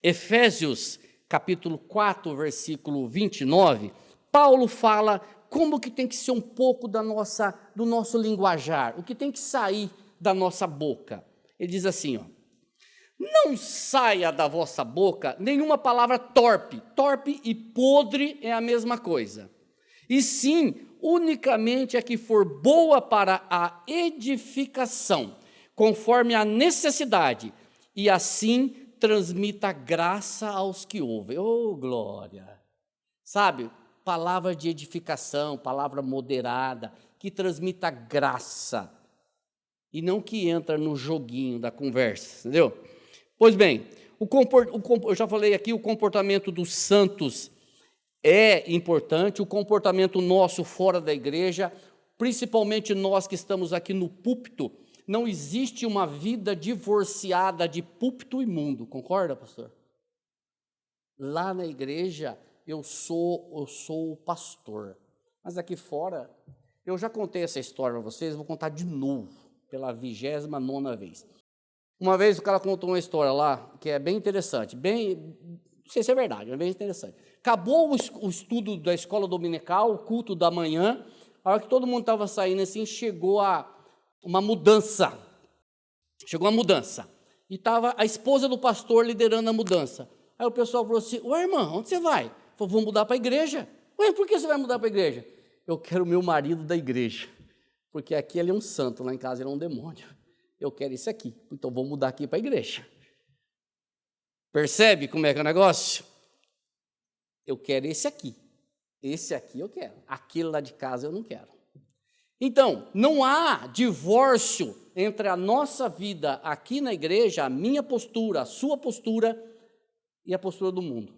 Efésios, capítulo 4, versículo 29, Paulo fala como que tem que ser um pouco do nosso linguajar, o que tem que sair da nossa boca. Ele diz assim, ó, não saia da vossa boca nenhuma palavra torpe. Torpe e podre é a mesma coisa. E sim, unicamente a que for boa para a edificação, conforme a necessidade, e assim transmita graça aos que ouvem. Oh, glória! Sabe, palavra de edificação, palavra moderada, que transmita graça, e não que entra no joguinho da conversa, entendeu? Pois bem, Eu já falei aqui, o comportamento dos santos é importante, o comportamento nosso fora da igreja, principalmente nós que estamos aqui no púlpito. Não existe uma vida divorciada de púlpito e mundo, concorda, pastor? Lá na igreja eu sou o pastor, mas aqui fora, eu já contei essa história para vocês, vou contar de novo, pela 29ª vez. Uma vez o cara contou uma história lá, que é bem interessante, não sei se é verdade, mas bem interessante. Acabou o estudo da escola dominical, o culto da manhã, a hora que todo mundo estava saindo assim, chegou uma mudança. E estava a esposa do pastor liderando a mudança. Aí o pessoal falou assim, ué, irmã, onde você vai? Falou, vou mudar para a igreja. Ué, por que você vai mudar para a igreja? Eu quero o meu marido da igreja, porque aqui ele é um santo, lá em casa ele é um demônio. Eu quero isso aqui, então vou mudar aqui para a igreja. Percebe como é que é o negócio? Eu quero esse aqui eu quero, aquele lá de casa eu não quero. Então, não há divórcio entre a nossa vida aqui na igreja, a minha postura, a sua postura e a postura do mundo.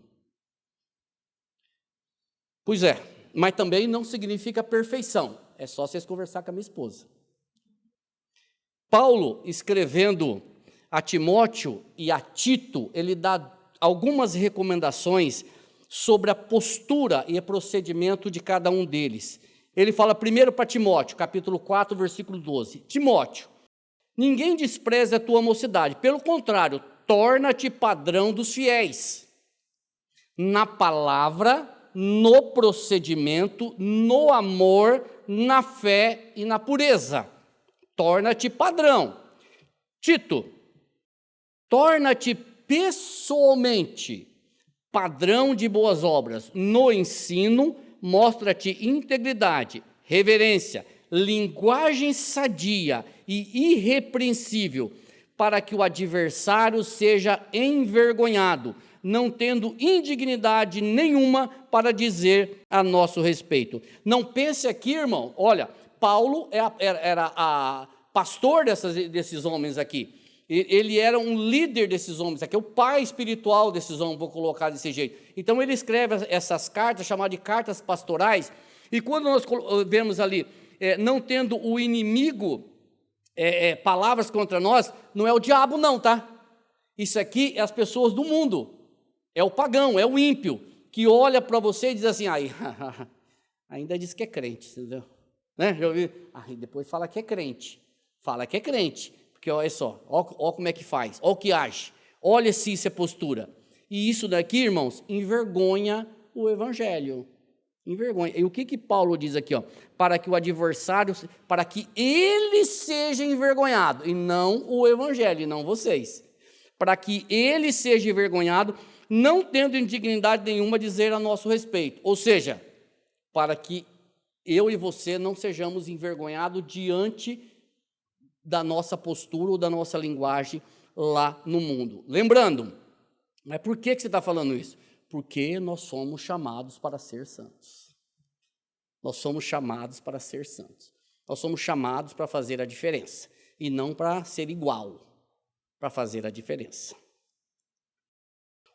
Pois é, mas também não significa perfeição, é só vocês conversar com a minha esposa. Paulo, escrevendo a Timóteo e a Tito, ele dá algumas recomendações sobre a postura e o procedimento de cada um deles. Ele fala primeiro para Timóteo, capítulo 4, versículo 12. Timóteo, ninguém despreze a tua mocidade, pelo contrário, torna-te padrão dos fiéis, na palavra, no procedimento, no amor, na fé e na pureza. Torna-te padrão. Tito, torna-te pessoalmente padrão de boas obras. No ensino, mostra-te integridade, reverência, linguagem sadia e irrepreensível, para que o adversário seja envergonhado, não tendo indignidade nenhuma para dizer a nosso respeito. Não pense aqui, irmão, olha, Paulo era pastor desses homens aqui. Ele era um líder desses homens aqui, o pai espiritual desses homens, vou colocar desse jeito. Então ele escreve essas cartas, chamadas de cartas pastorais, e quando nós vemos ali, não tendo o inimigo, palavras contra nós, não é o diabo não, tá? Isso aqui é as pessoas do mundo, é o pagão, é o ímpio, que olha para você e diz assim, ainda diz que é crente, entendeu? Né? Já ouvi? Depois fala que é crente, porque olha só, olha como é que faz, olha o que age, olha se isso é postura. E isso daqui, irmãos, envergonha o evangelho. Envergonha. E o que Paulo diz aqui? Para que o adversário, para que ele seja envergonhado, e não o evangelho, e não vocês. Para que ele seja envergonhado, não tendo indignidade nenhuma dizer a nosso respeito. Ou seja, para que eu e você não sejamos envergonhados diante da nossa postura ou da nossa linguagem lá no mundo. Lembrando, mas por que você está falando isso? Porque nós somos chamados para ser santos. Nós somos chamados para ser santos. Nós somos chamados para fazer a diferença, e não para ser igual, para fazer a diferença.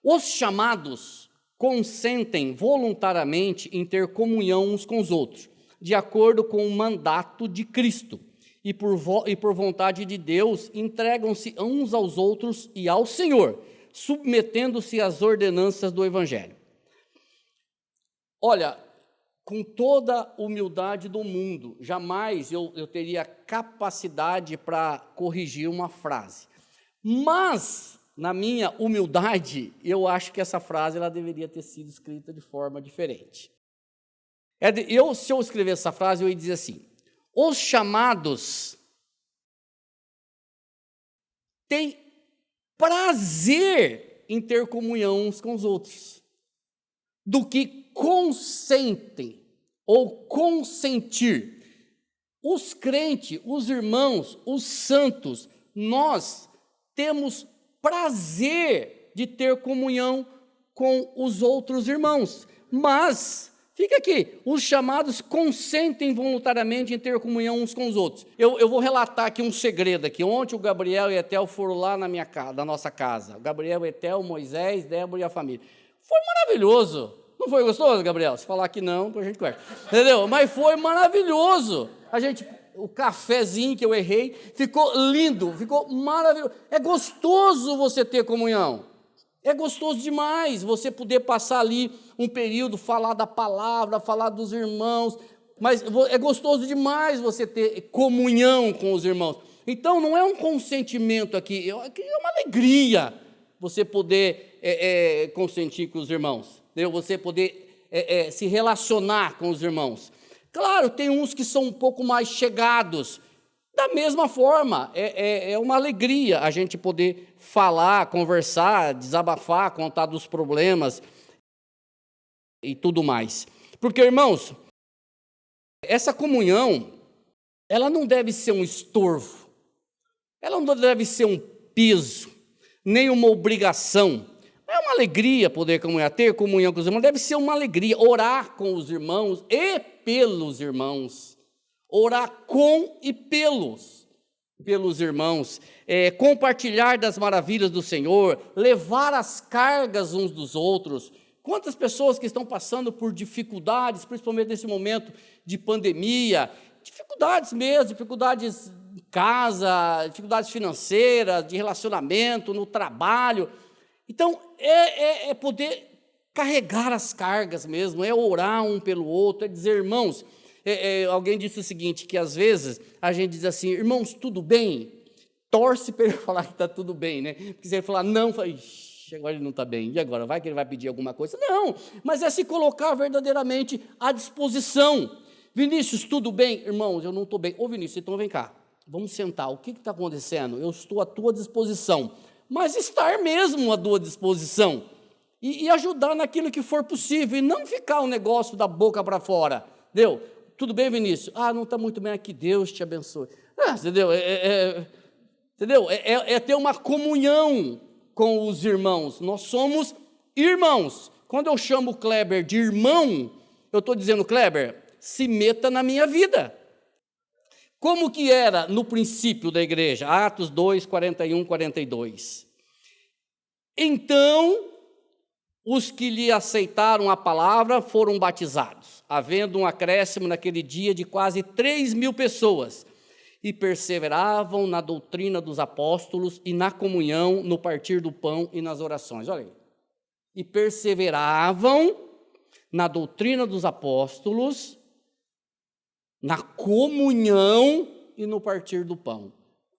Os chamados consentem voluntariamente em ter comunhão uns com os outros, de acordo com o mandato de Cristo, e por vontade de Deus, entregam-se uns aos outros e ao Senhor, submetendo-se às ordenanças do Evangelho. Olha, com toda a humildade do mundo, jamais eu teria capacidade para corrigir uma frase. Mas, na minha humildade, eu acho que essa frase ela deveria ter sido escrita de forma diferente. Se eu escrever essa frase, eu ia dizer assim: os chamados têm prazer em ter comunhão uns com os outros, do que consentem ou consentir. Os crentes, os irmãos, os santos, nós temos prazer de ter comunhão com os outros irmãos, mas fica aqui, os chamados consentem voluntariamente em ter comunhão uns com os outros. Eu vou relatar aqui um segredo aqui. Ontem o Gabriel e a Etel foram lá na nossa casa. O Gabriel, Etel, Moisés, Débora e a família. Foi maravilhoso. Não foi gostoso, Gabriel? Se falar que não, depois a gente conversa. Entendeu? Mas foi maravilhoso. O cafezinho que eu errei, ficou lindo, ficou maravilhoso. É gostoso você ter comunhão. É gostoso demais você poder passar ali um período, falar da palavra, falar dos irmãos, mas é gostoso demais você ter comunhão com os irmãos. Então, não é um consentimento aqui, é uma alegria você poder consentir com os irmãos, entendeu? Você poder se relacionar com os irmãos. Claro, tem uns que são um pouco mais chegados. Da mesma forma, é uma alegria a gente poder falar, conversar, desabafar, contar dos problemas e tudo mais. Porque, irmãos, essa comunhão, ela não deve ser um estorvo, ela não deve ser um peso, nem uma obrigação. É uma alegria poder comunhar, ter comunhão com os irmãos, deve ser uma alegria, orar com os irmãos e pelos irmãos. Orar com e pelos irmãos, compartilhar das maravilhas do Senhor, levar as cargas uns dos outros. Quantas pessoas que estão passando por dificuldades, principalmente nesse momento de pandemia, dificuldades mesmo, dificuldades em casa, dificuldades financeiras, de relacionamento, no trabalho. Então, é poder carregar as cargas mesmo, é orar um pelo outro, é dizer, irmãos, alguém disse o seguinte, que às vezes a gente diz assim, irmãos, tudo bem? Torce para ele falar que está tudo bem, né? Porque se ele falar não, fala, ixi, agora ele não está bem, e agora? Vai que ele vai pedir alguma coisa? Não, mas é se colocar verdadeiramente à disposição. Vinícius, tudo bem? Irmãos, eu não estou bem. Ô Vinícius, então vem cá, vamos sentar, o que está acontecendo? Eu estou à tua disposição, mas estar mesmo à tua disposição, e ajudar naquilo que for possível, e não ficar um negócio da boca para fora, entendeu? Tudo bem, Vinícius? Ah, não está muito bem aqui, Deus te abençoe. Entendeu? Entendeu? É ter uma comunhão com os irmãos. Nós somos irmãos. Quando eu chamo o Kleber de irmão, eu estou dizendo, Kleber, se meta na minha vida. Como que era no princípio da igreja? Atos 2, 41, 42. Então, os que lhe aceitaram a palavra foram batizados, havendo um acréscimo naquele dia de quase 3.000 pessoas, e perseveravam na doutrina dos apóstolos e na comunhão, no partir do pão e nas orações. Olha aí. E perseveravam na doutrina dos apóstolos, na comunhão e no partir do pão.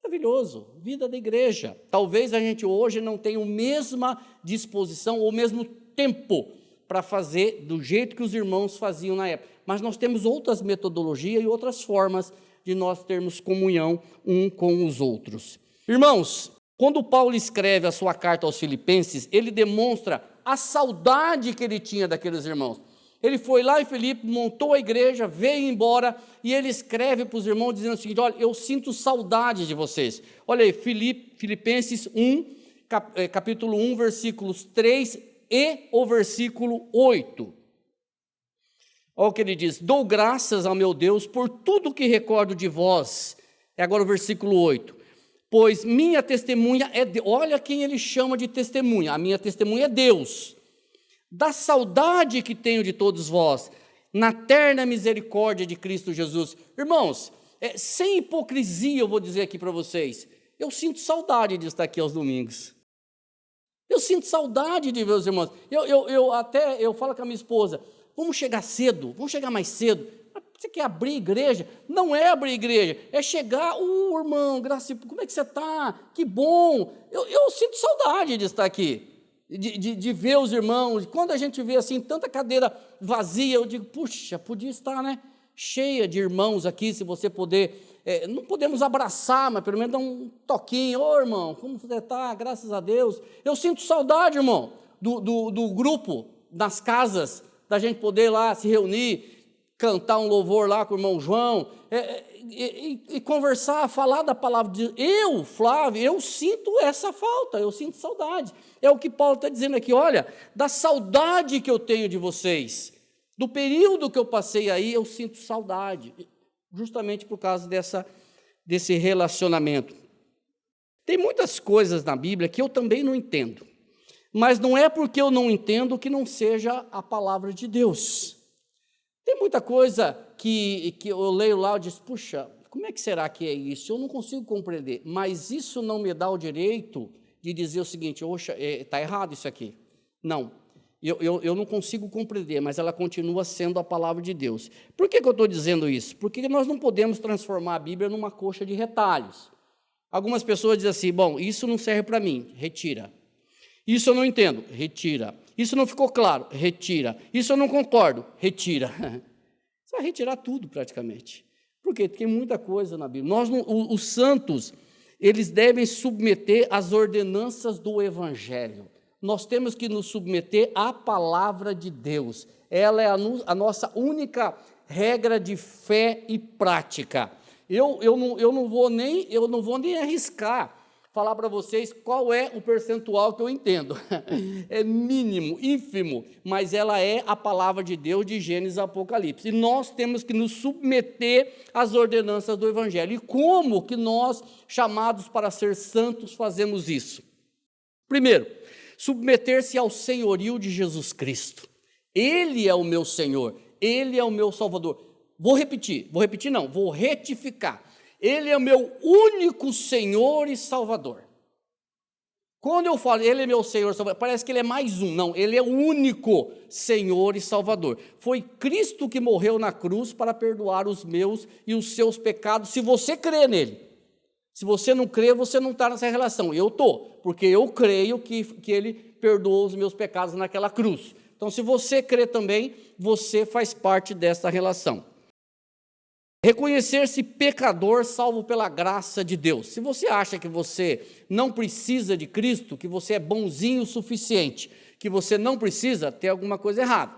Maravilhoso, vida da igreja. Talvez a gente hoje não tenha a mesma disposição ou o mesmo tempo para fazer do jeito que os irmãos faziam na época, mas nós temos outras metodologias e outras formas de nós termos comunhão um com os outros. Irmãos, quando Paulo escreve a sua carta aos Filipenses, ele demonstra a saudade que ele tinha daqueles irmãos. Ele foi lá em Filipe, montou a igreja, veio embora, e ele escreve para os irmãos dizendo o seguinte, olha, eu sinto saudade de vocês. Olha aí, Filipenses 1, capítulo 1, versículos 3 e o versículo 8. Olha o que ele diz, dou graças ao meu Deus por tudo que recordo de vós. É agora o versículo 8. Pois minha testemunha é Deus. Olha quem ele chama de testemunha. A minha testemunha é Deus. Da saudade que tenho de todos vós, na terna misericórdia de Cristo Jesus. Irmãos, sem hipocrisia eu vou dizer aqui para vocês, eu sinto saudade de estar aqui aos domingos. Eu sinto saudade de ver os irmãos. Eu falo com a minha esposa, vamos chegar cedo, vamos chegar mais cedo. Você quer abrir igreja? Não é abrir igreja, é chegar, irmão, graça, como é que você está? Que bom. Eu sinto saudade de estar aqui. De ver os irmãos, quando a gente vê assim, tanta cadeira vazia, eu digo, puxa, podia estar, né, cheia de irmãos aqui, se você puder, não podemos abraçar, mas pelo menos dar um toquinho, irmão, como você está, graças a Deus, eu sinto saudade, irmão, do grupo, nas casas, da gente poder lá se reunir, cantar um louvor lá com o irmão João, e conversar, falar da palavra de Deus. Eu, Flávio, eu sinto essa falta, eu sinto saudade. É o que Paulo está dizendo aqui, olha, da saudade que eu tenho de vocês. Do período que eu passei aí, eu sinto saudade, justamente por causa desse relacionamento. Tem muitas coisas na Bíblia que eu também não entendo, mas não é porque eu não entendo que não seja a palavra de Deus. Tem muita coisa que eu leio lá e digo, puxa, como é que será que é isso? Eu não consigo compreender, mas isso não me dá o direito de dizer o seguinte, oxa, está errado isso aqui. Não. Eu não consigo compreender, mas ela continua sendo a palavra de Deus. Por que eu estou dizendo isso? Porque nós não podemos transformar a Bíblia numa coxa de retalhos. Algumas pessoas dizem assim, bom, isso não serve para mim, retira. Isso eu não entendo, retira. Isso não ficou claro, retira. Isso eu não concordo, retira. Você vai retirar tudo praticamente. Por quê? Tem muita coisa na Bíblia. Os santos, eles devem submeter às ordenanças do Evangelho. Nós temos que nos submeter à palavra de Deus. Ela é a nossa única regra de fé e prática. Eu não vou nem arriscar falar para vocês qual é o percentual que eu entendo. É mínimo, ínfimo, mas ela é a palavra de Deus de Gênesis a Apocalipse. E nós temos que nos submeter às ordenanças do Evangelho. E como que nós, chamados para ser santos, fazemos isso? Primeiro, submeter-se ao senhorio de Jesus Cristo. Ele é o meu Senhor, Ele é o meu Salvador. Vou retificar. Ele é o meu único Senhor e Salvador. Quando eu falo, Ele é meu Senhor e Salvador, parece que Ele é mais um. Não, Ele é o único Senhor e Salvador. Foi Cristo que morreu na cruz para perdoar os meus e os seus pecados, se você crê nele. Se você não crê, você não está nessa relação. Eu estou, porque eu creio que Ele perdoou os meus pecados naquela cruz. Então, se você crê também, você faz parte dessa relação. Reconhecer-se pecador salvo pela graça de Deus. Se você acha que você não precisa de Cristo, que você é bonzinho o suficiente, que você não precisa, tem alguma coisa errada.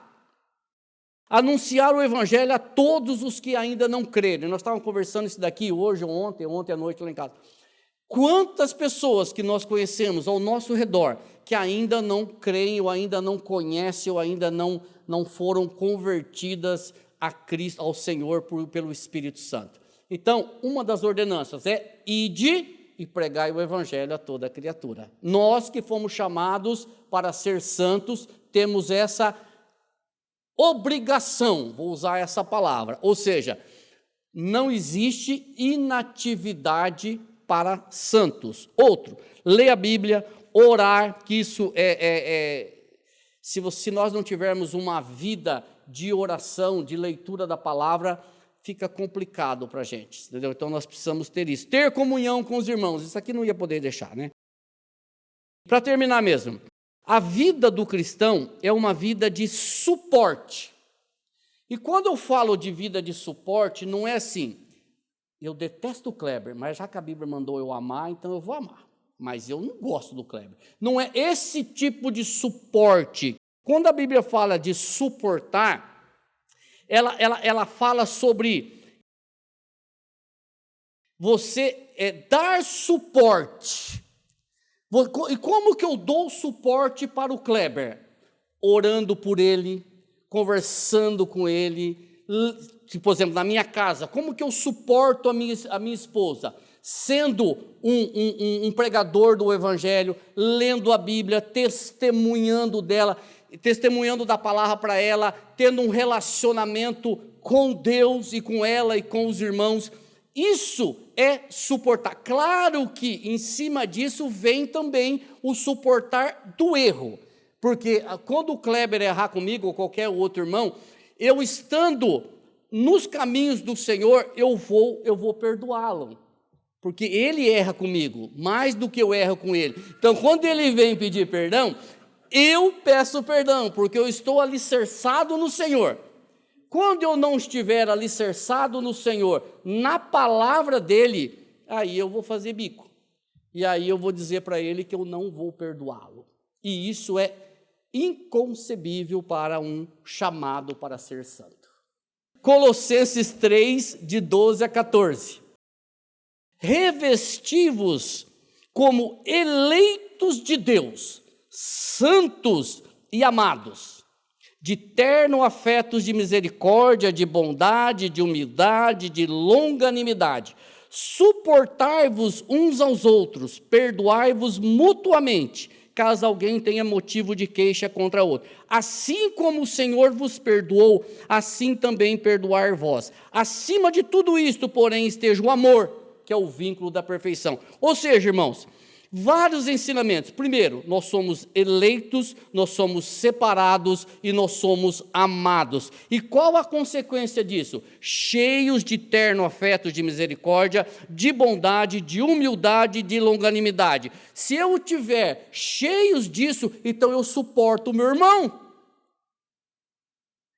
Anunciar o Evangelho a todos os que ainda não creram. Nós estávamos conversando isso daqui hoje ou ontem à noite lá em casa. Quantas pessoas que nós conhecemos ao nosso redor que ainda não creem, ou ainda não conhecem, ou ainda não foram convertidas a Cristo, ao Senhor, pelo Espírito Santo. Então, uma das ordenanças é ide e pregai o Evangelho a toda criatura. Nós que fomos chamados para ser santos, temos essa obrigação, vou usar essa palavra, ou seja, não existe inatividade para santos. Outro, ler a Bíblia, orar, que isso se nós não tivermos uma vida de oração, de leitura da palavra, fica complicado para a gente, entendeu? Então nós precisamos ter isso. Ter comunhão com os irmãos, isso aqui não ia poder deixar, né? Para terminar mesmo, a vida do cristão é uma vida de suporte. E quando eu falo de vida de suporte, não é assim, eu detesto o Kleber, mas já que a Bíblia mandou eu amar, então eu vou amar. Mas eu não gosto do Kleber. Não é esse tipo de suporte. Quando a Bíblia fala de suportar, ela fala sobre você dar suporte. E como que eu dou suporte para o Kleber? Orando por ele, conversando com ele, por exemplo, na minha casa, como que eu suporto a minha esposa? Sendo um pregador do Evangelho, lendo a Bíblia, testemunhando dela, testemunhando da palavra para ela, tendo um relacionamento com Deus e com ela e com os irmãos. Isso é suportar. Claro que em cima disso vem também o suportar do erro, porque quando o Kleber errar comigo ou qualquer outro irmão, eu estando nos caminhos do Senhor, eu vou perdoá-lo, porque ele erra comigo, mais do que eu erro com ele. Então, quando ele vem pedir perdão, eu peço perdão, porque eu estou alicerçado no Senhor. Quando eu não estiver alicerçado no Senhor, na palavra dele, aí eu vou fazer bico. E aí eu vou dizer para ele que eu não vou perdoá-lo. E isso é inconcebível para um chamado para ser santo. Colossenses 3, de 12 a 14. Revesti-vos como eleitos de Deus, santos e amados, de terno afetos de misericórdia, de bondade, de humildade, de longanimidade. Suportai-vos uns aos outros, perdoai-vos mutuamente, caso alguém tenha motivo de queixa contra outro. Assim como o Senhor vos perdoou, assim também perdoai vós. Acima de tudo isto, porém, esteja o amor, que é o vínculo da perfeição. Ou seja, irmãos, vários ensinamentos. Primeiro, nós somos eleitos, nós somos separados e nós somos amados. E qual a consequência disso? Cheios de terno afeto de misericórdia, de bondade, de humildade, de longanimidade. Se eu tiver cheios disso, então eu suporto o meu irmão.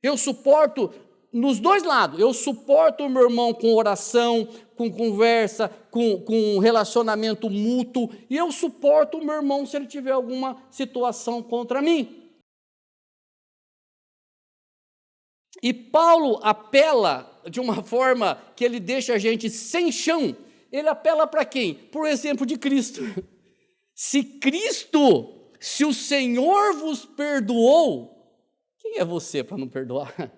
Eu suporto nos dois lados. Eu suporto o meu irmão com oração, com conversa, com relacionamento mútuo, e eu suporto o meu irmão se ele tiver alguma situação contra mim. E Paulo apela de uma forma que ele deixa a gente sem chão. Ele apela para quem? Por exemplo de Cristo. Se o Senhor vos perdoou, quem é você para não perdoar?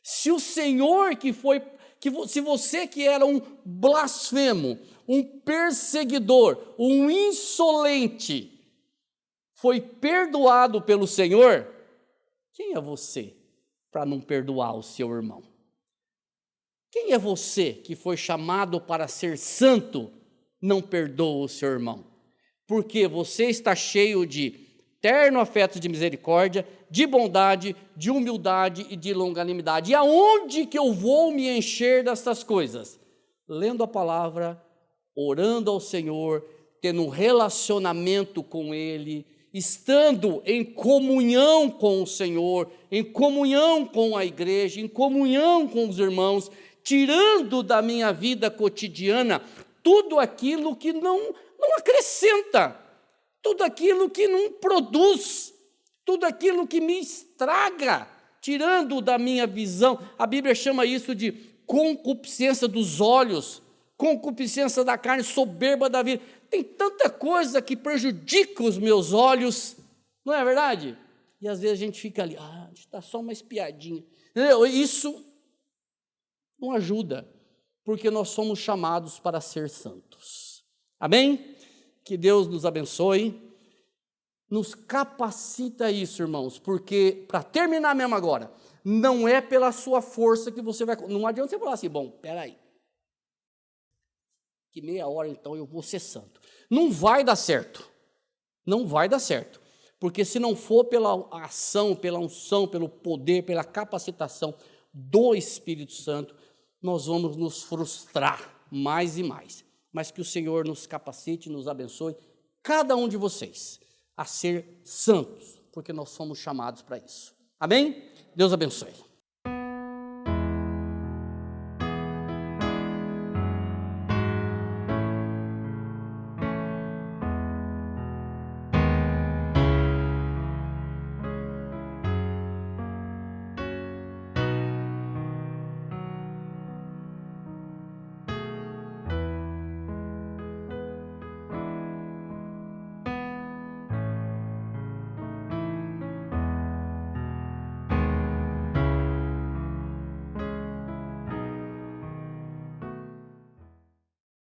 Se o Senhor se você que era um blasfemo, um perseguidor, um insolente, foi perdoado pelo Senhor, quem é você para não perdoar o seu irmão? Quem é você que foi chamado para ser santo, não perdoa o seu irmão? Porque você está cheio de terno afeto de misericórdia, de bondade, de humildade e de longanimidade. E aonde que eu vou me encher dessas coisas? Lendo a palavra, orando ao Senhor, tendo um relacionamento com Ele, estando em comunhão com o Senhor, em comunhão com a igreja, em comunhão com os irmãos, tirando da minha vida cotidiana tudo aquilo que não acrescenta, tudo aquilo que não produz, tudo aquilo que me estraga, tirando da minha visão. A Bíblia chama isso de concupiscência dos olhos, concupiscência da carne, soberba da vida. Tem tanta coisa que prejudica os meus olhos, não é verdade? E às vezes a gente fica ali, está só uma espiadinha. Entendeu? Isso não ajuda, porque nós somos chamados para ser santos. Amém? Que Deus nos abençoe, nos capacita a isso, irmãos, porque, para terminar mesmo agora, não é pela sua força que você vai... Não adianta você falar assim, bom, peraí, que meia hora então eu vou ser santo. Não vai dar certo, não vai dar certo, porque se não for pela ação, pela unção, pelo poder, pela capacitação do Espírito Santo, nós vamos nos frustrar mais e mais. Mas que o Senhor nos capacite, nos abençoe, cada um de vocês, a ser santos, porque nós somos chamados para isso. Amém? Deus abençoe.